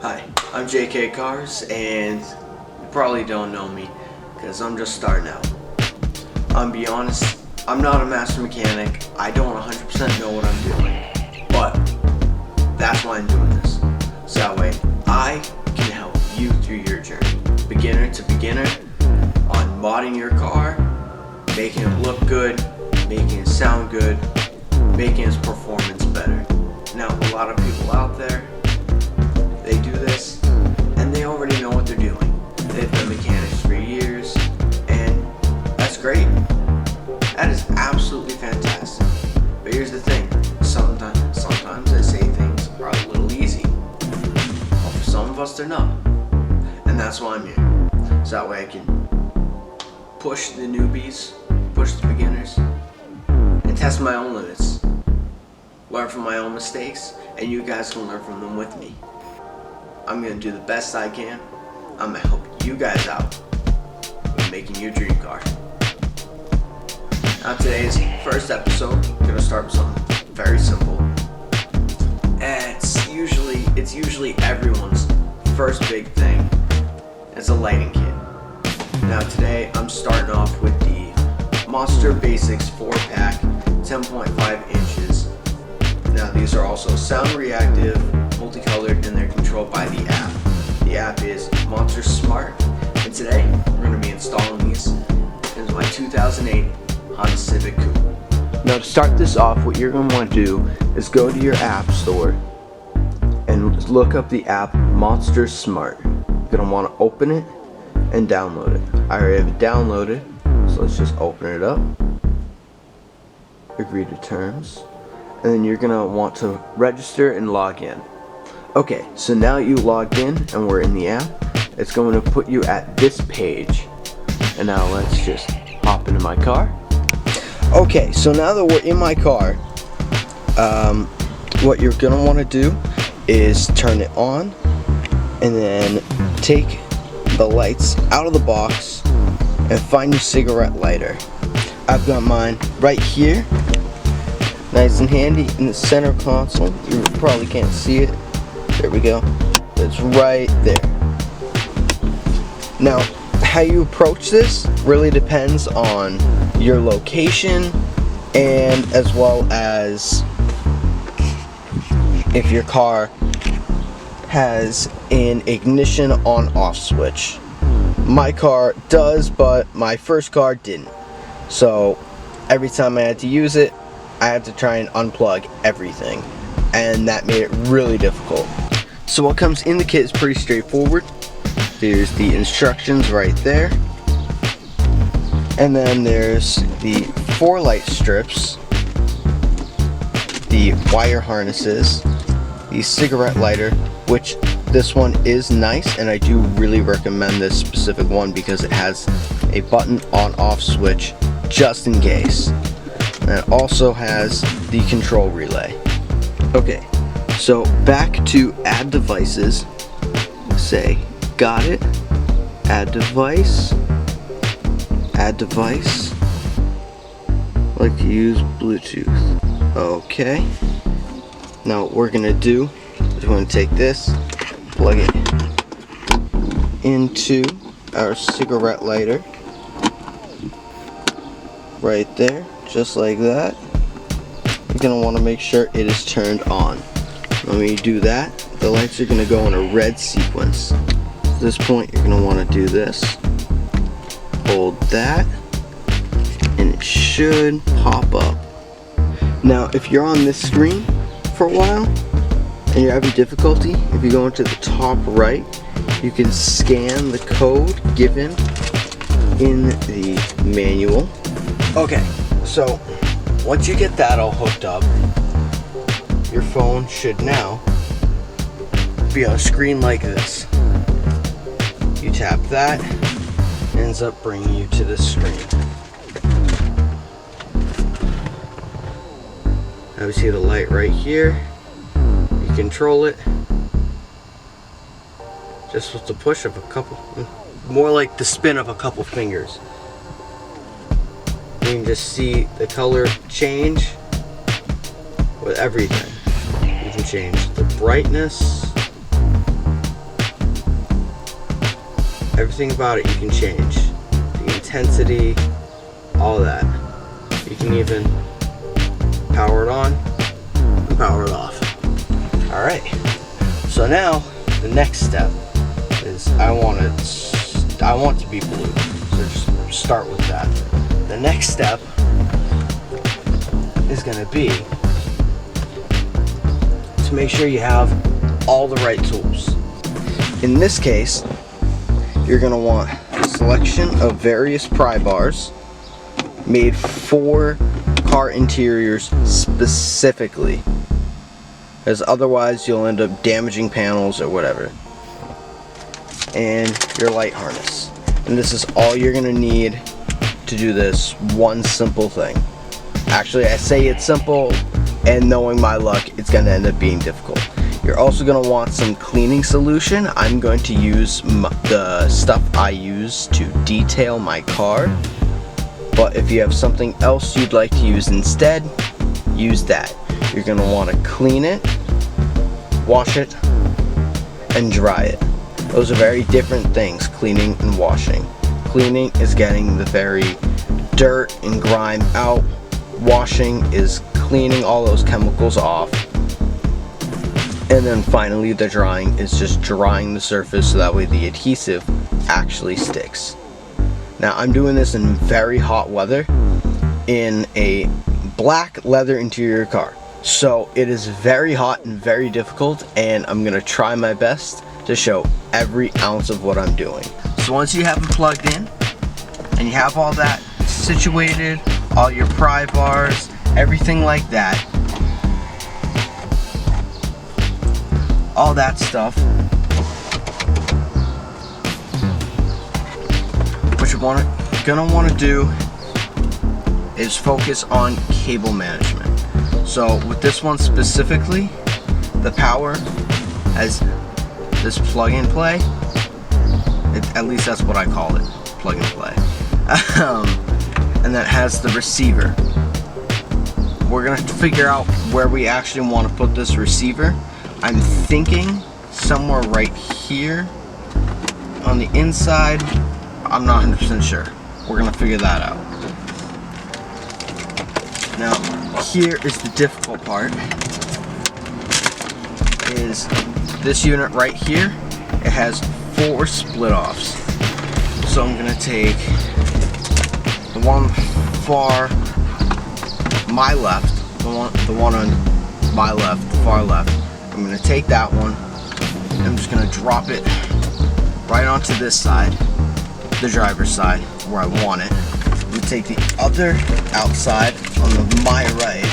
Hi, I'm JK Cars, and you probably don't know me because I'm just starting out. I'm be honest, I'm not a master mechanic. I don't 100% know what I'm doing, but that's why I'm doing this. So that way I can help you through your journey, beginner to beginner, on modding your car, making it look good, making it sound good, making its performance better. Now, a lot of people out there, they do this and they already know what they're doing. They've been mechanics for years, and that's great. That is absolutely fantastic. But here's the thing, sometimes I say things are a little easy. Well, for some of us they're not. And that's why I'm here. So that way I can push the newbies, push the beginners, and test my own limits. Learn from my own mistakes, and you guys can learn from them with me. I'm going to do the best I can. I'm going to help you guys out with making your dream car. Now today's first episode, I'm going to start with something very simple. It's usually everyone's first big thing. It's a lighting kit. Now today I'm starting off with the Monster Basics 4-pack, 10.5 inches. Now these are also sound reactive, multicolored, and they're controlled by the app. The app is Monster Smart, and today we're going to be installing these into my 2008 Honda Civic Coupe. Now to start this off, what you're going to want to do is go to your app store and look up the app Monster Smart. You're going to want to open it and download it. I already have it downloaded, so let's just open it up, agree to terms, and then you're going to want to register and log in. Okay, so now you logged in and we're in the app. It's going to put you at this page. And now let's just hop into my car. Okay, so now that we're in my car, what you're going to want to do is turn it on and then take the lights out of the box and find your cigarette lighter. I've got mine right here, nice and handy in the center console. You probably can't see it. There we go. It's right there. Now, how you approach this really depends on your location, and as well as if your car has an ignition on-off switch. My car does, but my first car didn't. So every time I had to use it, I had to try and unplug everything, and that made it really difficult. So what comes in the kit is pretty straightforward. There's the instructions right there, and then there's the 4 light strips, the wire harnesses, the cigarette lighter, which this one is nice, and I do really recommend this specific one because it has a button on-off switch just in case. And it also has the control relay. Okay, so back to add devices. Say, got it, add device, I like to use Bluetooth. Okay, now what we're gonna do is we're gonna take this, plug it into our cigarette lighter right there, just like that. You're gonna want to make sure it is turned on. When you do that, the lights are gonna go in a red sequence. At this point, you're gonna want to do this. Hold that, and it should pop up. Now, if you're on this screen for a while and you're having difficulty, if you go into the top right, you can scan the code given in the manual. Okay, so once you get that all hooked up, your phone should now be on a screen like this. You tap that, ends up bringing you to this screen. Now we see the light right here. You control it just with the push of a couple, more like the spin of a couple fingers. You can just see the color change with everything. You can change the brightness, everything about it you can change. The intensity, all that. You can even power it on and power it off. Alright, so now the next step is I want it to be blue. So just start with that. The next step is going to be to make sure you have all the right tools. In this case, you're going to want a selection of various pry bars made for car interiors specifically, as otherwise you'll end up damaging panels or whatever. And your light harness. And this is all you're going to need to do this one simple thing. Actually, I say it's simple, and knowing my luck, it's going to end up being difficult. You're also going to want some cleaning solution. I'm going to use the stuff I use to detail my car, but if you have something else you'd like to use instead, use that. You're going to want to clean it, wash it, and dry it. Those are very different things, cleaning and washing. Cleaning is getting the very dirt and grime out. Washing is cleaning all those chemicals off. And then finally the drying is just drying the surface so that way the adhesive actually sticks. Now I'm doing this in very hot weather in a black leather interior car. So it is very hot and very difficult, and I'm going to try my best to show every ounce of what I'm doing. So once you have them plugged in and you have all that situated, all your pry bars, everything like that, all that stuff, what you're gonna want to do is focus on cable management. So with this one specifically, the power has this plug and play. At least that's what I call it, plug and play. And that has the receiver. We're gonna figure out where we actually want to put this receiver. I'm thinking somewhere right here on the inside. I'm not 100% sure. We're gonna figure that out. Now, here is the difficult part. Is this unit right here? It has 4 split offs. So I'm gonna take the one far my left, the one on my left, the far left. I'm gonna take that one. I'm just gonna drop it right onto this side, the driver's side, where I want it. I'm gonna take the other outside on my right.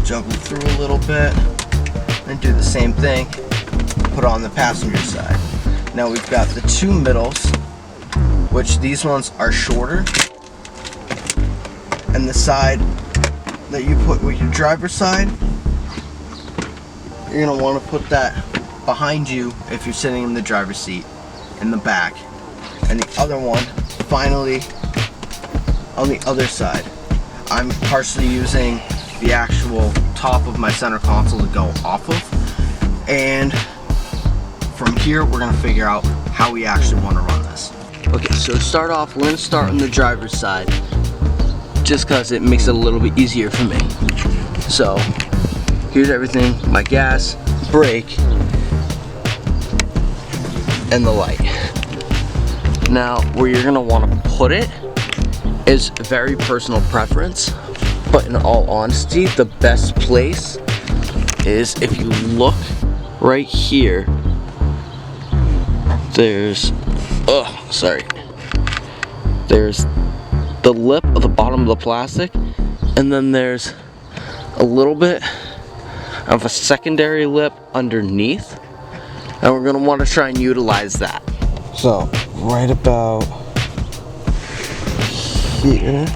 Jump it through a little bit, then do the same thing, put on the passenger side. Now we've got the 2 middles, which these ones are shorter, and the side that you put with your driver's side, you're gonna want to put that behind you if you're sitting in the driver's seat, in the back, and the other one finally on the other side. I'm partially using the actual top of my center console to go off of, and from here we're going to figure out how we actually want to run this. Okay, so to start off, we're going to start on the driver's side just because it makes it a little bit easier for me. So here's everything: my gas, brake, and the light. Now where you're going to want to put it is very personal preference. But in all honesty, the best place is if you look right here. There's the lip of the bottom of the plastic, and then there's a little bit of a secondary lip underneath, and we're gonna want to try and utilize that. So right about here.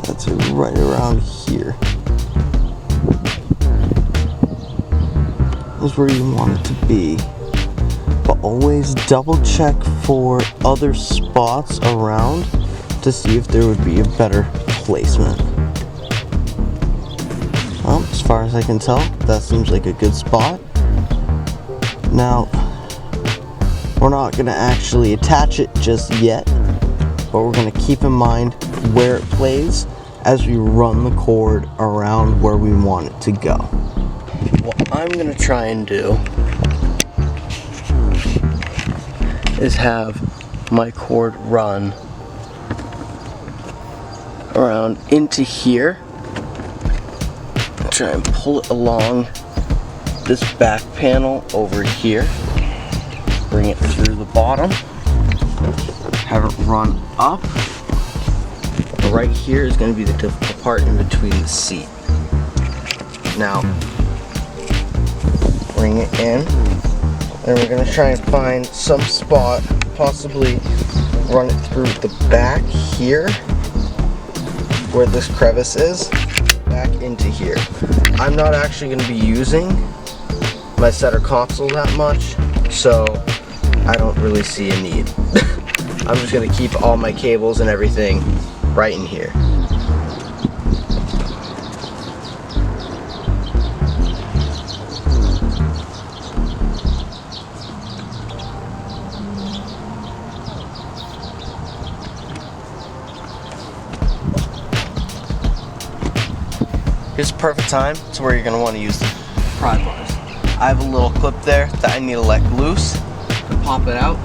That's right around here. That's where you want it to be. But always double check for other spots around to see if there would be a better placement. As far as I can tell, that seems like a good spot. Now, we're not going to actually attach it just yet, but we're going to keep in mind where it plays as we run the cord around where we want it to go. What I'm going to try and do is have my cord run around into here. Try and pull it along this back panel over here. Bring it through the bottom. Have it run up. Right here is going to be the difficult part in between the seat. Now, bring it in. And we're going to try and find some spot, possibly run it through the back here, where this crevice is, back into here. I'm not actually going to be using my center console that much, so I don't really see a need. I'm just going to keep all my cables and everything right in here. Here's the perfect time to where you're going to want to use the pry bars. I have a little clip there that I need to let loose and pop it out,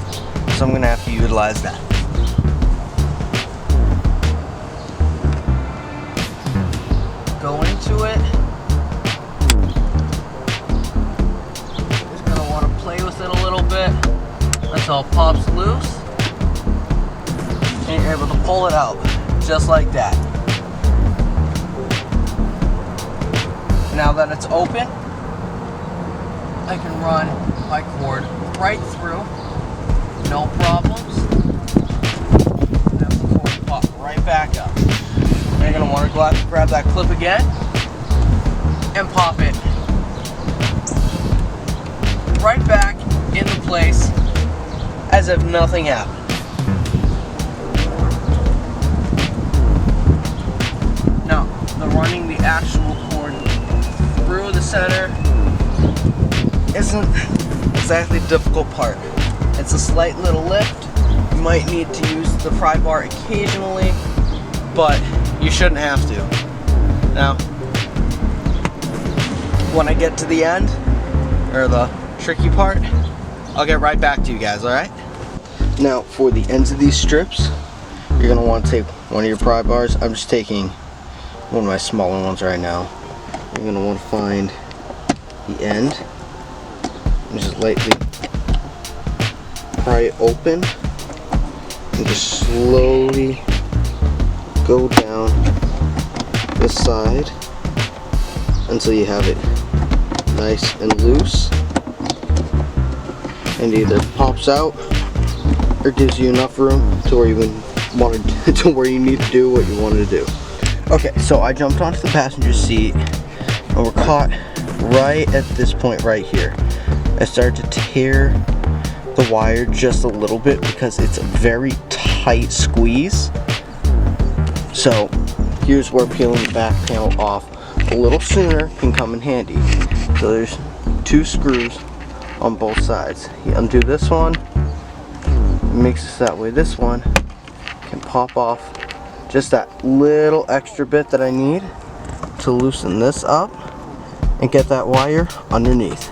so I'm going to have to utilize that. Go into it. Just going to want to play with it a little bit until it pops loose, and you're able to pull it out just like that. Now that it's open, I can run my cord right through, no problems. Have the cord pop right back up. You're going to want to grab that clip again and pop it right back into place as if nothing happened. Now, running the actual cord through the center isn't exactly the difficult part. It's a slight little lift. You might need to use the pry bar occasionally, but you shouldn't have to. Now, when I get to the end, or the tricky part, I'll get right back to you guys, alright? Now, for the ends of these strips, you're going to want to take one of your pry bars. I'm just taking one of my smaller ones right now. You're going to want to find the end and just lightly pry it open and just slowly go down this side until you have it nice and loose, and either pops out or gives you enough room to where you wanted to where you need to do what you wanted to do. Okay, so I jumped onto the passenger seat and we're caught right at this point right here. I started to tear the wire just a little bit because it's a very tight squeeze. So here's where peeling the back panel off a little sooner can come in handy. So there's 2 screws on both sides. You undo this one, it makes it that way this one can pop off just that little extra bit that I need to loosen this up and get that wire underneath.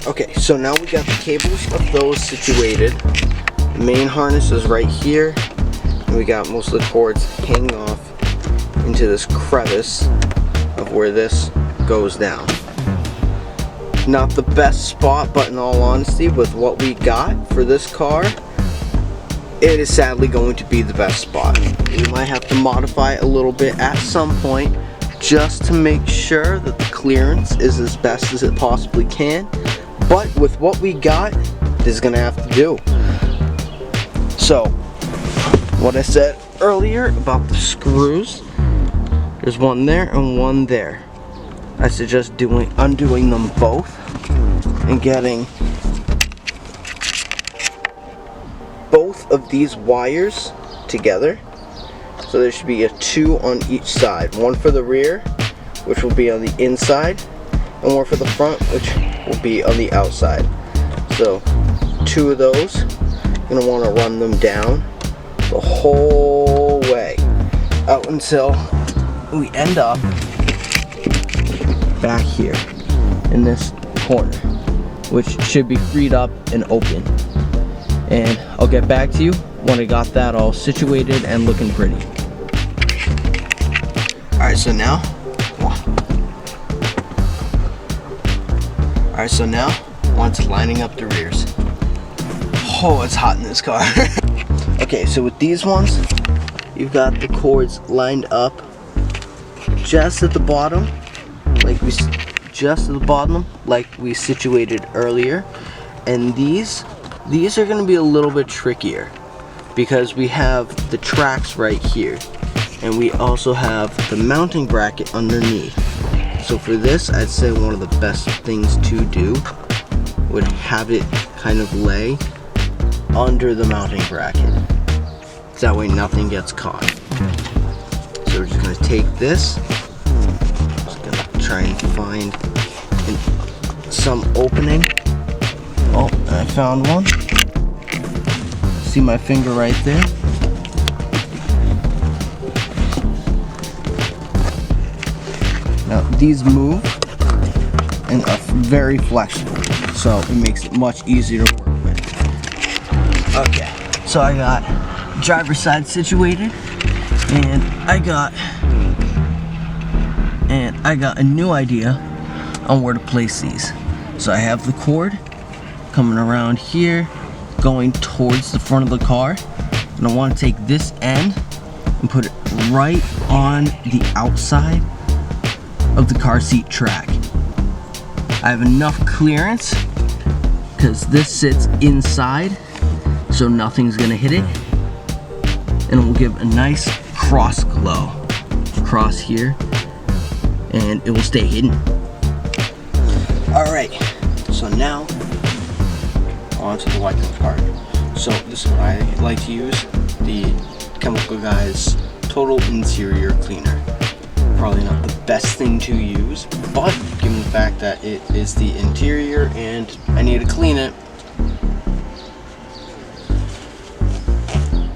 Okay, so now we got the cables of those situated. The main harness is right here, and we got most of the cords hanging off into this crevice of where this goes down. Not the best spot, but in all honesty, with what we got for this car, it is sadly going to be the best spot. We might have to modify it a little bit at some point just to make sure that the clearance is as best as it possibly can, but with what we got, this is gonna have to do. So what I said earlier about the screws, there's one there and one there. I suggest undoing them both and getting both of these wires together So there should be a 2 on each side. One for the rear, which will be on the inside, and one for the front, which will be on the outside. So 2 of those, you're going to want to run them down the whole way out until we end up back here in this corner, which should be freed up and open. And I'll get back to you when I got that all situated and looking pretty. Alright, so now onto lining up the rears. Oh, it's hot in this car. Okay, so with these ones, you've got the cords lined up just at the bottom, like we situated earlier. And these are going to be a little bit trickier because we have the tracks right here, and we also have the mounting bracket underneath. So for this, I'd say one of the best things to do would have it kind of lay under the mounting bracket. That way nothing gets caught. So we're just going to take this, just going to try and find some opening. Oh, I found one. See my finger right there? Now these move and are very flexible, so it makes it much easier to work with. Okay, so I got driver's side situated, and I got a new idea on where to place these. So I have the cord coming around here, going towards the front of the car, and I want to take this end and put it right on the outside of the car seat track. I have enough clearance because this sits inside, so nothing's gonna hit it, and it will give a nice cross glow across here, and it will stay hidden. Alright, so now onto the white coat part. So this is what I like to use, the Chemical Guys Total Interior Cleaner. Probably not the best thing to use, but given the fact that it is the interior and I need to clean it,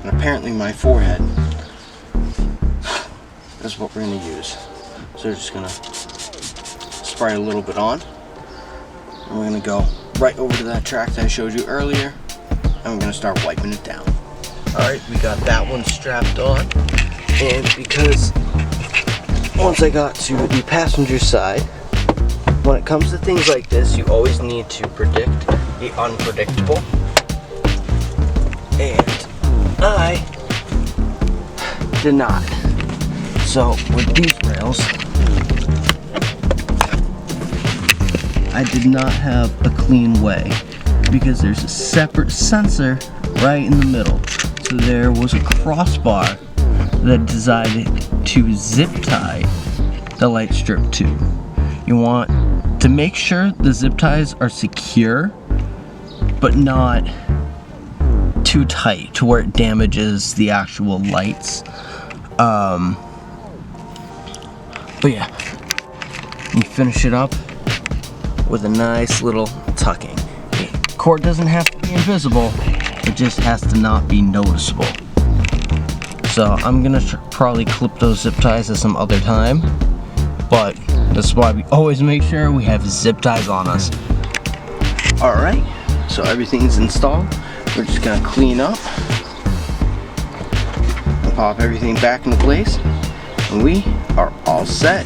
and apparently my forehead is what we're going to use. So we're just going to spray a little bit on, and we're going to go right over to that track that I showed you earlier, and we're going to start wiping it down. Alright, we got that one strapped on, and because once I got to the passenger side, when it comes to things like this, you always need to predict the unpredictable, and I did not. So with these rails, I did not have a clean way because there's a separate sensor right in the middle. So there was a crossbar that decided to zip tie the light strip to. You want to make sure the zip ties are secure, but not too tight to where it damages the actual lights. But yeah, you finish it up with a nice little tucking. The cord doesn't have to be invisible, it just has to not be noticeable. So I'm gonna probably clip those zip ties at some other time, but that's why we always make sure we have zip ties on us. Alright, so everything's installed. We're just gonna clean up and pop everything back into place, and we are all set.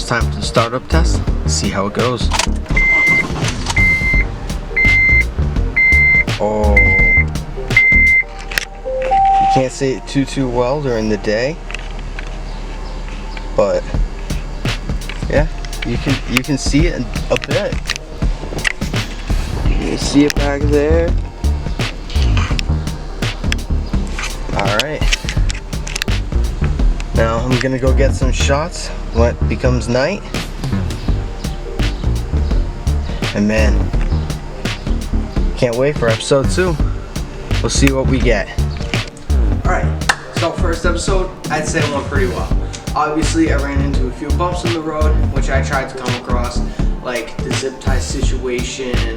it's time for the startup test. Let's see how it goes. Oh, you can't see it too well during the day, but yeah, you can see it a bit. You can see it back there. All right. Now I'm gonna go get some shots when it becomes night. And man, can't wait for episode 2. We'll see what we get. Alright, so first episode, I'd say it went pretty well. Obviously, I ran into a few bumps in the road, which I tried to come across, like the zip tie situation,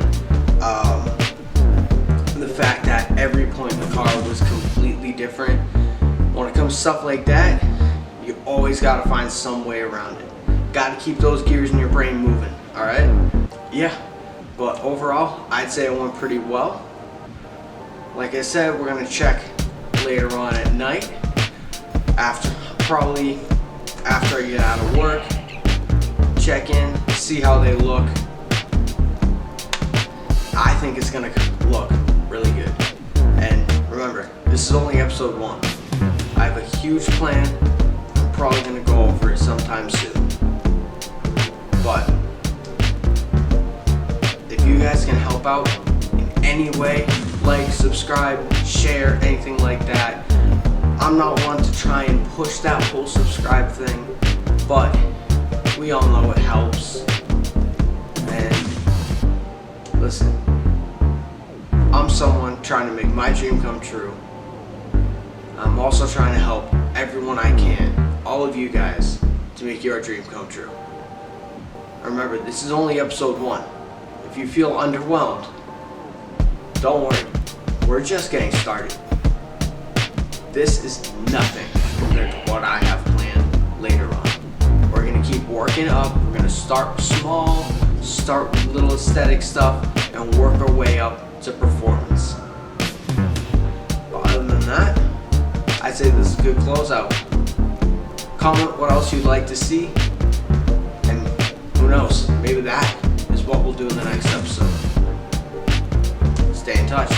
the fact that every point in the car was completely different. When it comes to stuff like that, you always gotta find some way around it. Gotta keep those gears in your brain moving, alright? Yeah, but overall, I'd say it went pretty well. Like I said, we're gonna check later on at night, probably after I get out of work, check in, see how they look. I think it's gonna look really good. And remember, this is only episode 1. I have a huge plan. I'm probably gonna go over it sometime soon. But if you guys can help out in any way, like, subscribe, share, anything like that. I'm not one to try and push that whole subscribe thing, but we all know it helps. And listen, I'm someone trying to make my dream come true. I'm also trying to help everyone I can, all of you guys, to make your dream come true. Remember, this is only episode 1. If you feel underwhelmed, don't worry, we're just getting started. This is nothing compared to what I have planned later on. We're gonna keep working up, we're gonna start small, start with little aesthetic stuff, and work our way up to performance. But other than that, I'd say this is a good closeout. Comment what else you'd like to see, and who knows, maybe that is what we'll do in the next episode. Stay in touch.